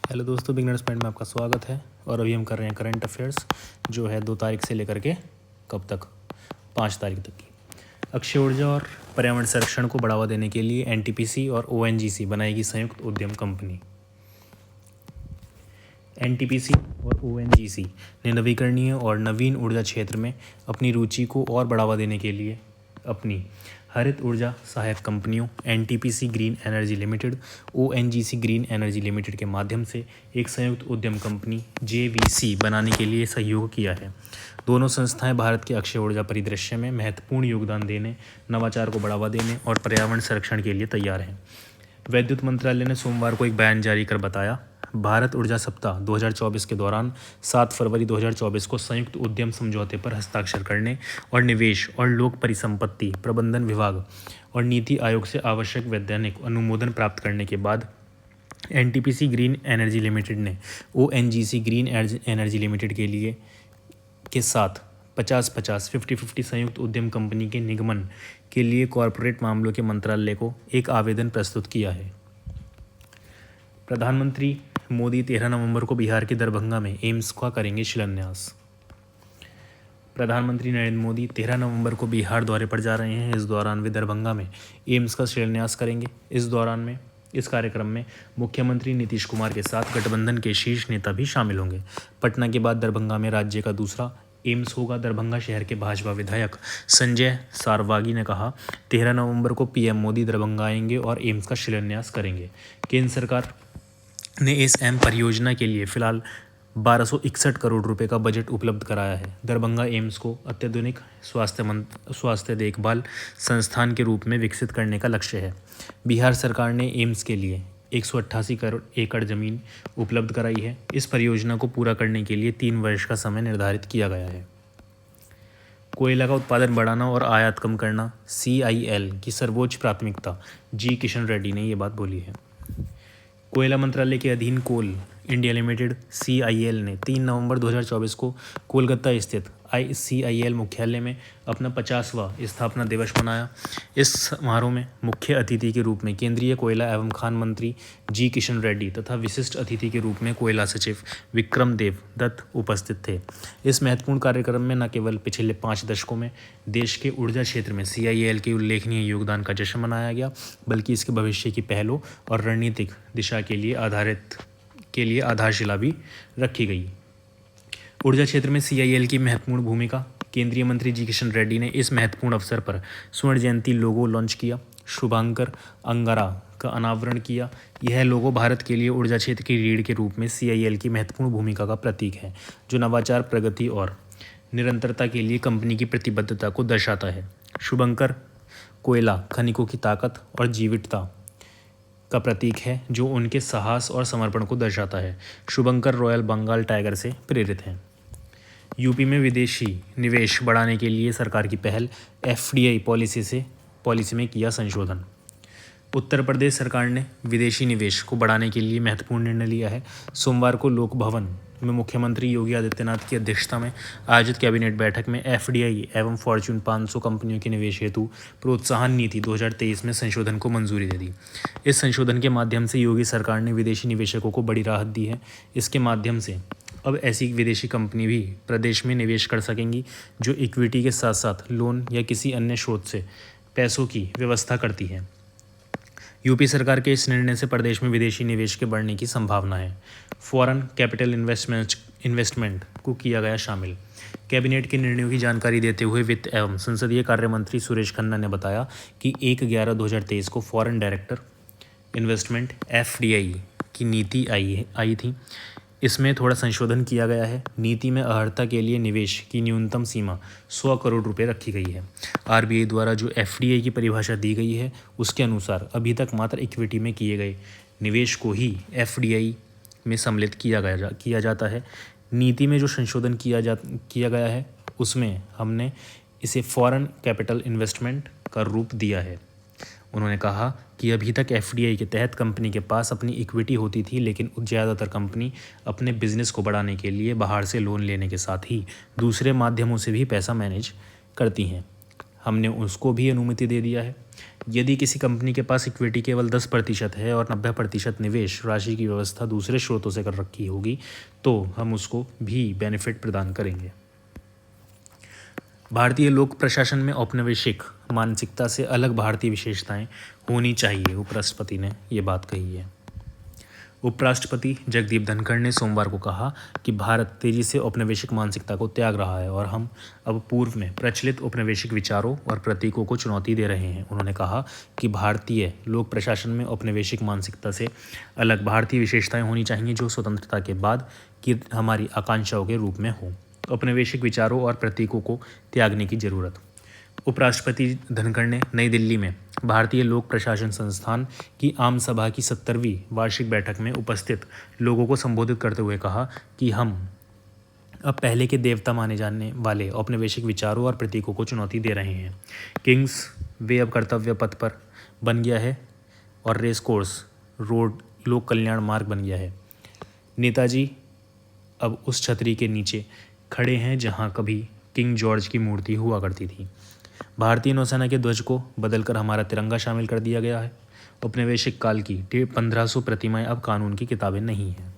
Hello दोस्तों, beginners point में आपका स्वागत है। और अभी हम कर रहे हैं करंट अफेयर्स, जो है 2 तारीख से लेकर के कब तक 5 तारीख तक की। अक्षय ऊर्जा और पर्यावरण संरक्षण को बढ़ावा देने के लिए एनटीपीसी और ओएनजीसी बनाएगी संयुक्त उद्यम कंपनी। एनटीपीसी और ओएनजीसी ने नवीकरणीय और नवीन ऊर्जा क्षेत्र में अपनी रुचि को और बढ़ावा देने के लिए अपनी हरित ऊर्जा सहायक कंपनियों NTPC green energy limited, ONGC green energy limited के माध्यम से एक संयुक्त उद्यम कंपनी जेवीसी बनाने के लिए सहयोग किया है। दोनों संस्थाएं भारत के अक्षय ऊर्जा परिदृश्य में महत्वपूर्ण योगदान देने, नवाचार को बढ़ावा देने और पर्यावरण संरक्षण के लिए तैयार हैं। विद्युत मंत्रालय ने सोमवार को एक बयान जारी कर बताया, भारत ऊर्जा सप्ताह 2024 के दौरान 7 फरवरी 2024 को संयुक्त उद्यम समझौते पर हस्ताक्षर करने और निवेश और लोक परिसंपत्ति प्रबंधन विभाग और नीति आयोग से आवश्यक वैधानिक अनुमोदन प्राप्त करने के बाद एनटीपीसी ग्रीन एनर्जी लिमिटेड ने ओएनजीसी ग्रीन एनर्जी लिमिटेड के साथ 50-50, 50-50 संयुक्त उद्यम कंपनी के निगमन के लिए कॉरपोरेट मामलों के मंत्रालय को एक आवेदन प्रस्तुत किया है। प्रधानमंत्री मोदी 13 नवंबर को बिहार के दरभंगा में एम्स का करेंगे शिलान्यास। प्रधानमंत्री नरेंद्र मोदी 13 नवंबर को बिहार दौरे पर जा रहे हैं। इस दौरान वे दरभंगा में एम्स का शिलान्यास करेंगे। इस कार्यक्रम में मुख्यमंत्री नीतीश कुमार के साथ गठबंधन के शीर्ष नेता भी शामिल होंगे। पटना के बाद दरभंगा में राज्य का दूसरा एम्स होगा। दरभंगा शहर के भाजपा विधायक संजय सारवागी ने कहा, 13 नवंबर को पीएम मोदी दरभंगा आएंगे और एम्स का शिलान्यास करेंगे। केंद्र सरकार ने इस अहम परियोजना के लिए फिलहाल 1261 करोड़ रुपए का बजट उपलब्ध कराया है। दरभंगा एम्स को अत्याधुनिक स्वास्थ्य देखभाल संस्थान के रूप में विकसित करने का लक्ष्य है। बिहार सरकार ने एम्स के लिए 188 करोड़ एकड़ जमीन उपलब्ध कराई है। इस परियोजना को पूरा करने के लिए 3 वर्ष का समय निर्धारित किया गया है। कोयला का उत्पादन बढ़ाना और आयात कम करना CIL की सर्वोच्च प्राथमिकता, जी किशन रेड्डी ने ये बात बोली है। कोयला मंत्रालय के अधीन कोल इंडिया लिमिटेड CIL ने 3 नवंबर 2024 को कोलकाता स्थित CIL मुख्यालय में अपना 50वां स्थापना दिवस मनाया। इस समारोह में मुख्य अतिथि के रूप में केंद्रीय कोयला एवं खान मंत्री जी किशन रेड्डी तथा विशिष्ट अतिथि के रूप में कोयला सचिव विक्रम देव दत्त उपस्थित थे। इस महत्वपूर्ण कार्यक्रम में न केवल पिछले 5 दशकों में देश के ऊर्जा क्षेत्र में CIL के उल्लेखनीय योगदान का जश्न मनाया गया, बल्कि इसके भविष्य की पहलों और रणनीतिक दिशा के लिए आधारशिला भी रखी गई। ऊर्जा क्षेत्र में CIL की महत्वपूर्ण भूमिका। केंद्रीय मंत्री जी किशन रेड्डी ने इस महत्वपूर्ण अवसर पर स्वर्ण जयंती लोगो लॉन्च किया। शुभांकर अंगारा का अनावरण किया। यह लोगो भारत के लिए ऊर्जा क्षेत्र की रीढ़ के रूप में CIL की महत्वपूर्ण भूमिका का प्रतीक है, जो नवाचार, प्रगति और निरंतरता के लिए कंपनी की प्रतिबद्धता को दर्शाता है। शुभंकर कोयला खनिकों की ताकत और जीवटता का प्रतीक है, जो उनके साहस और समर्पण को दर्शाता है। शुभंकर रॉयल बंगाल टाइगर से प्रेरित हैं। यूपी में विदेशी निवेश बढ़ाने के लिए सरकार की पहल, FDI पॉलिसी में किया संशोधन। उत्तर प्रदेश सरकार ने विदेशी निवेश को बढ़ाने के लिए महत्वपूर्ण निर्णय लिया है। सोमवार को लोक भवन में मुख्यमंत्री योगी आदित्यनाथ की अध्यक्षता में आयोजित कैबिनेट बैठक में FDI एवं फॉर्च्यून 500 कंपनियों के निवेश हेतु प्रोत्साहन नीति 2023 में संशोधन को मंजूरी दे दी। इस संशोधन के माध्यम से योगी सरकार ने विदेशी निवेशकों को बड़ी राहत दी है। इसके माध्यम से अब ऐसी विदेशी कंपनी भी प्रदेश में निवेश कर सकेंगी जो इक्विटी के साथ साथ लोन या किसी अन्य स्रोत से पैसों की व्यवस्था करती है। यूपी सरकार के इस निर्णय से प्रदेश में विदेशी निवेश के बढ़ने की संभावना है। फॉरेन कैपिटल इन्वेस्टमेंट को किया गया शामिल। कैबिनेट के निर्णयों की जानकारी देते हुए वित्त एवं संसदीय कार्य मंत्री सुरेश खन्ना ने बताया कि 1/11/2023 को फॉरेन डायरेक्ट इन्वेस्टमेंट FDI की नीति आई थी। इसमें थोड़ा संशोधन किया गया है। नीति में अर्हता के लिए निवेश की न्यूनतम सीमा 100 करोड़ रुपए रखी गई है। RBI द्वारा जो FDI की परिभाषा दी गई है, उसके अनुसार अभी तक मात्र इक्विटी में किए गए निवेश को ही FDI में सम्मिलित किया जाता है। नीति में जो संशोधन किया गया है, उसमें हमने इसे फॉरेन कैपिटल इन्वेस्टमेंट का रूप दिया है। उन्होंने कहा कि अभी तक FDI के तहत कंपनी के पास अपनी इक्विटी होती थी, लेकिन ज़्यादातर कंपनी अपने बिजनेस को बढ़ाने के लिए बाहर से लोन लेने के साथ ही दूसरे माध्यमों से भी पैसा मैनेज करती हैं। हमने उसको भी अनुमति दे दिया है। यदि किसी कंपनी के पास इक्विटी केवल 10% है और 90% निवेश राशि की व्यवस्था दूसरे स्रोतों से कर रखी होगी तो हम उसको भी बेनिफिट प्रदान करेंगे। भारतीय लोक प्रशासन में औपनिवेशिक मानसिकता से अलग भारतीय विशेषताएं होनी चाहिए, उपराष्ट्रपति ने ये बात कही है। उपराष्ट्रपति जगदीप धनखड़ ने सोमवार को कहा कि भारत तेजी से औपनिवेशिक मानसिकता को त्याग रहा है और हम अब पूर्व में प्रचलित औपनिवेशिक विचारों और प्रतीकों को चुनौती दे रहे हैं। उन्होंने कहा कि भारतीय लोक प्रशासन में औपनिवेशिक मानसिकता से अलग भारतीय विशेषताएं होनी चाहिए जो स्वतंत्रता के बाद की हमारी आकांक्षाओं के रूप में हो। औपनिवेशिक विचारों और प्रतीकों को त्यागने की जरूरत। उपराष्ट्रपति धनखड़ ने नई दिल्ली में भारतीय लोक प्रशासन संस्थान की आम सभा की 70वीं वार्षिक बैठक में उपस्थित लोगों को संबोधित करते हुए कहा कि हम अब पहले के देवता माने जाने वाले औपनिवेशिक विचारों और प्रतीकों को चुनौती दे रहे हैं। किंग्स वे अब कर्तव्य पथ पर बन गया है और रेस कोर्स रोड लोक कल्याण मार्ग बन गया है। नेताजी अब उस छतरी के नीचे खड़े हैं जहां कभी किंग जॉर्ज की मूर्ति हुआ करती थी। भारतीय नौसेना के ध्वज को बदलकर हमारा तिरंगा शामिल कर दिया गया है। औपनिवेशिक काल की 1500 प्रतिमाएं अब कानून की किताबें नहीं हैं।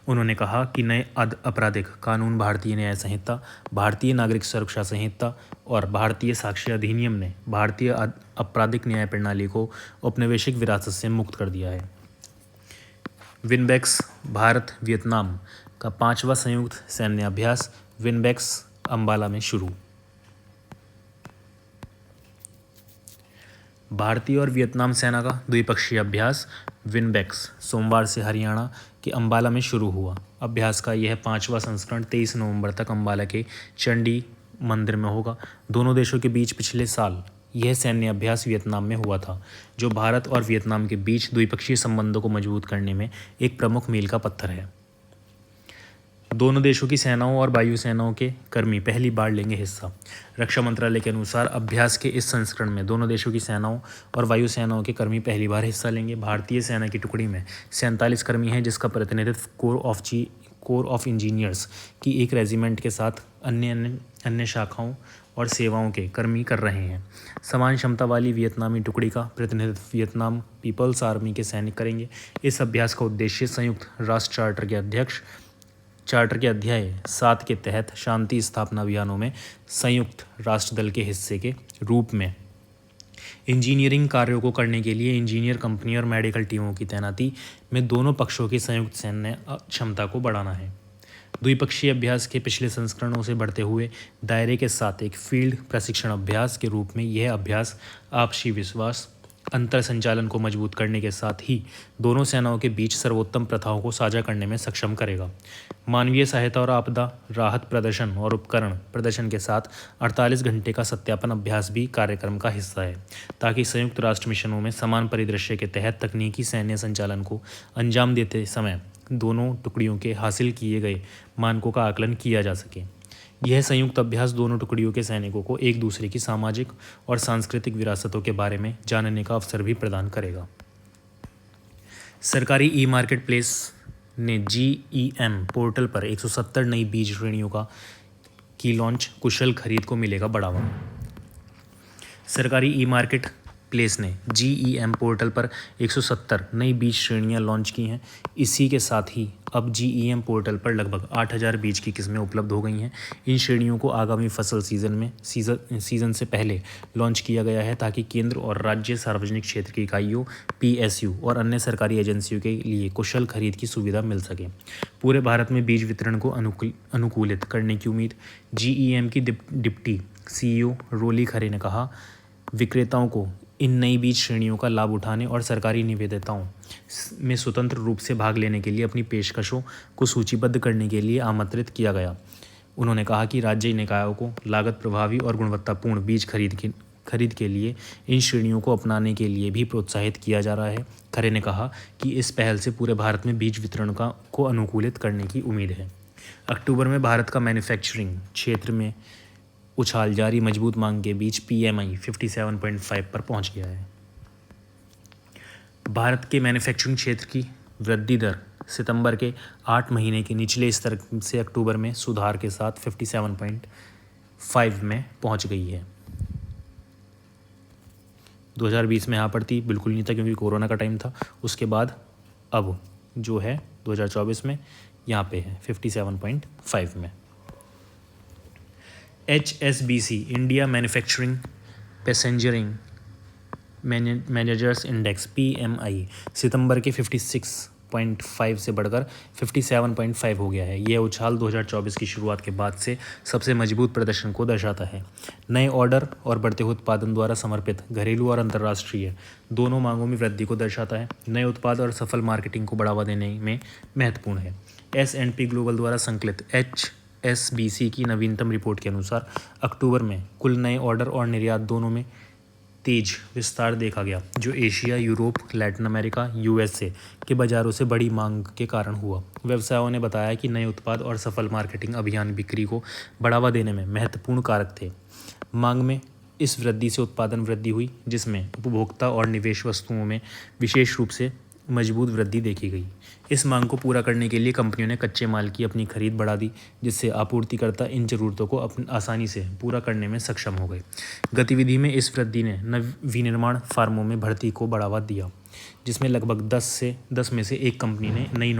उन्होंने कहा कि नए आपराधिक कानून भारतीय न्याय संहिता, भारतीय नागरिक सुरक्षा संहिता और भारतीय साक्ष्य अधिनियम ने भारतीय आपराधिक न्याय प्रणाली को औपनिवेशिक विरासत से मुक्त कर दिया है। विनबेक्स भारत वियतनाम का 5वां संयुक्त सैन्य अभ्यास विनबेक्स अंबाला में शुरू। भारतीय और वियतनाम सेना का द्विपक्षीय अभ्यास विनबेक्स सोमवार से हरियाणा के अंबाला में शुरू हुआ। अभ्यास का यह 5वां संस्करण 23 नवंबर तक अंबाला के चंडी मंदिर में होगा। दोनों देशों के बीच पिछले साल यह सैन्य अभ्यास वियतनाम में हुआ था, जो भारत और वियतनाम के बीच द्विपक्षीय संबंधों को मजबूत करने में एक प्रमुख मील का पत्थर है। दोनों देशों की सेनाओं और वायुसेनाओं के कर्मी पहली बार लेंगे हिस्सा। रक्षा मंत्रालय के अनुसार अभ्यास के इस संस्करण में दोनों देशों की सेनाओं और वायुसेनाओं के कर्मी पहली बार हिस्सा लेंगे। भारतीय सेना की टुकड़ी में 47 कर्मी हैं, जिसका प्रतिनिधित्व कोर ऑफ इंजीनियर्स की एक रेजिमेंट के साथ अन्य शाखाओं और सेवाओं के कर्मी कर रहे हैं। समान क्षमता वाली वियतनामी टुकड़ी का प्रतिनिधित्व वियतनाम पीपल्स आर्मी के सैनिक करेंगे। इस अभ्यास का उद्देश्य संयुक्त राष्ट्र चार्टर के अध्याय 7 के तहत शांति स्थापना अभियानों में संयुक्त राष्ट्र दल के हिस्से के रूप में इंजीनियरिंग कार्यों को करने के लिए इंजीनियर कंपनी और मेडिकल टीमों की तैनाती में दोनों पक्षों की संयुक्त सैन्य क्षमता को बढ़ाना है। द्विपक्षीय अभ्यास के पिछले संस्करणों से बढ़ते हुए दायरे के साथ एक फील्ड प्रशिक्षण अभ्यास के रूप में यह अभ्यास आपसी विश्वास, अंतर संचालन को मजबूत करने के साथ ही दोनों सेनाओं के बीच सर्वोत्तम प्रथाओं को साझा करने में सक्षम करेगा। मानवीय सहायता और आपदा राहत प्रदर्शन और उपकरण प्रदर्शन के साथ 48 घंटे का सत्यापन अभ्यास भी कार्यक्रम का हिस्सा है, ताकि संयुक्त राष्ट्र मिशनों में समान परिदृश्य के तहत तकनीकी सैन्य संचालन को अंजाम देते समय दोनों टुकड़ियों के हासिल किए गए मानकों का आकलन किया जा सके। यह संयुक्त अभ्यास दोनों टुकड़ियों के सैनिकों को एक दूसरे की सामाजिक और सांस्कृतिक विरासतों के बारे में जानने का अवसर भी प्रदान करेगा। सरकारी ई मार्केट प्लेस ने GEM पोर्टल पर 170 नई बीज श्रेणियों की लॉन्च। कुशल खरीद को मिलेगा बढ़ावा। सरकारी ई मार्केट प्लेस ने GEM पोर्टल पर 170 नई बीज श्रेणियां लॉन्च की हैं। इसी के साथ ही अब GEM पोर्टल पर लगभग 8000 बीज की किस्में उपलब्ध हो गई हैं। इन श्रेणियों को आगामी फसल सीजन से पहले लॉन्च किया गया है, ताकि केंद्र और राज्य सार्वजनिक क्षेत्र की इकाइयों, PSU और अन्य सरकारी एजेंसियों के लिए कुशल खरीद की सुविधा मिल सके। पूरे भारत में बीज वितरण को अनुकूलित करने की उम्मीद। GEM की डिप्टी CEO रोली खरे ने कहा, विक्रेताओं को इन नई बीज श्रेणियों का लाभ उठाने और सरकारी निविदाओं में स्वतंत्र रूप से भाग लेने के लिए अपनी पेशकशों को सूचीबद्ध करने के लिए आमंत्रित किया गया। उन्होंने कहा कि राज्य निकायों को लागत प्रभावी और गुणवत्तापूर्ण बीज खरीद के लिए इन श्रेणियों को अपनाने के लिए भी प्रोत्साहित किया जा रहा है। खरे ने कहा कि इस पहल से पूरे भारत में बीज वितरण को अनुकूलित करने की उम्मीद है। अक्टूबर में भारत का मैन्युफैक्चरिंग क्षेत्र में उछाल जारी मजबूत मांग के बीच PMI 57.5 पर पहुंच गया है। भारत के मैन्युफैक्चरिंग क्षेत्र की वृद्धि दर सितंबर के 8 महीने के निचले स्तर से अक्टूबर में सुधार के साथ 5 में पहुंच गई है। 2020 में यहाँ पर थी, बिल्कुल नहीं था क्योंकि कोरोना का टाइम था। उसके बाद अब जो है 2024 में यहाँ पे है 57.5 में। HSBC India manufacturing purchasing managers index PMI सितंबर के 56.5 से बढ़कर 57.5 हो गया है। यह उछाल 2024 की शुरुआत के बाद से सबसे मजबूत प्रदर्शन को दर्शाता है। नए ऑर्डर और बढ़ते हुए उत्पादन द्वारा समर्पित घरेलू और अंतर्राष्ट्रीय दोनों मांगों में वृद्धि को दर्शाता है। नए उत्पाद और सफल मार्केटिंग को बढ़ावा देने में महत्वपूर्ण है। S&P ग्लोबल द्वारा संकलित HSBC की नवीनतम रिपोर्ट के अनुसार अक्टूबर में कुल नए ऑर्डर और निर्यात दोनों में तेज विस्तार देखा गया, जो Asia, Europe, Latin America, USA के बाज़ारों से बड़ी मांग के कारण हुआ। व्यवसायों ने बताया कि नए उत्पाद और सफल मार्केटिंग अभियान बिक्री को बढ़ावा देने में महत्वपूर्ण कारक थे। मांग में इस वृद्धि से उत्पादन वृद्धि हुई, जिसमें उपभोक्ता और निवेश वस्तुओं में विशेष रूप से मजबूत वृद्धि देखी गई। इस मांग को पूरा करने के लिए कंपनियों ने कच्चे माल की अपनी खरीद बढ़ा दी, जिससे आपूर्तिकर्ता इन ज़रूरतों को आसानी से पूरा करने में सक्षम हो गए। गतिविधि में इस वृद्धि ने विनिर्माण फार्मों में भर्ती को बढ़ावा दिया, जिसमें लगभग 10 में से एक कंपनी ने नई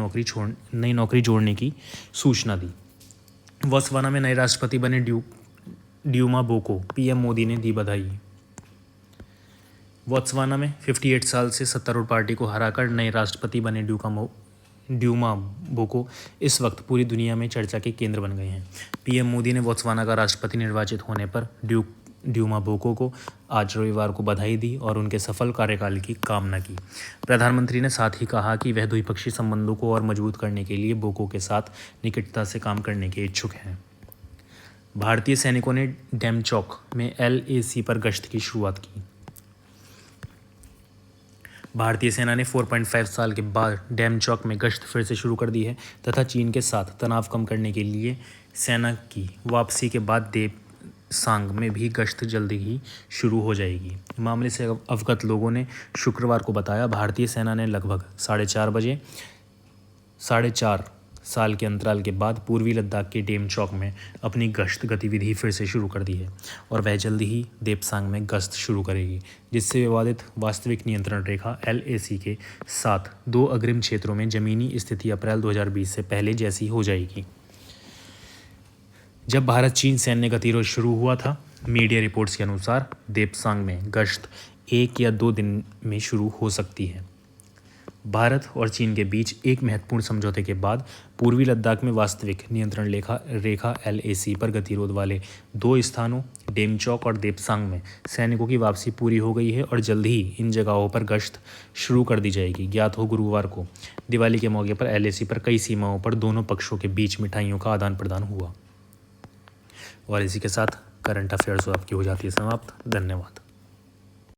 नौकरी जोड़ने की सूचना दी। बोत्सवाना में नए राष्ट्रपति बने ड्यूमा बोको, PM मोदी ने दी बधाई। बोत्सवाना में 58 साल से सत्तारूढ़ पार्टी को हराकर नए राष्ट्रपति बने ड्यूमा बोको इस वक्त पूरी दुनिया में चर्चा के केंद्र बन गए हैं। PM मोदी ने बोत्सवाना का राष्ट्रपति निर्वाचित होने पर ड्यूमा बोको को आज रविवार को बधाई दी और उनके सफल कार्यकाल की कामना की। प्रधानमंत्री ने साथ ही कहा कि वह द्विपक्षीय संबंधों को और मजबूत करने के लिए बोको के साथ निकटता से काम करने के इच्छुक हैं। भारतीय सैनिकों ने डेमचौक में LAC पर गश्त की शुरुआत की। भारतीय सेना ने 4.5 साल के बाद डेमचौक में गश्त फिर से शुरू कर दी है तथा चीन के साथ तनाव कम करने के लिए सेना की वापसी के बाद देपसांग में भी गश्त जल्दी ही शुरू हो जाएगी। मामले से अवगत लोगों ने शुक्रवार को बताया, भारतीय सेना ने लगभग 4.5 साल के अंतराल के बाद पूर्वी लद्दाख के डेमचौक में अपनी गश्त गतिविधि फिर से शुरू कर दी है और वह जल्दी ही देपसांग में गश्त शुरू करेगी, जिससे विवादित वास्तविक नियंत्रण रेखा LAC के साथ 2 अग्रिम क्षेत्रों में ज़मीनी स्थिति अप्रैल 2020 से पहले जैसी हो जाएगी। जब भारत चीन सैन्य गतिरोध शुरू हुआ था, मीडिया रिपोर्ट्स के अनुसार देपसांग में गश्त 1 या 2 दिन में शुरू हो सकती है। भारत और चीन के बीच एक महत्वपूर्ण समझौते के बाद पूर्वी लद्दाख में वास्तविक नियंत्रण रेखा LAC पर गतिरोध वाले 2 स्थानों डेमचौक और देपसांग में सैनिकों की वापसी पूरी हो गई है और जल्द ही इन जगहों पर गश्त शुरू कर दी जाएगी। ज्ञात हो, गुरुवार को दिवाली के मौके पर LAC पर कई सीमाओं पर दोनों पक्षों के बीच मिठाइयों का आदान प्रदान हुआ। और इसी के साथ करंट अफेयर्स आपकी हो जाती है समाप्त। धन्यवाद।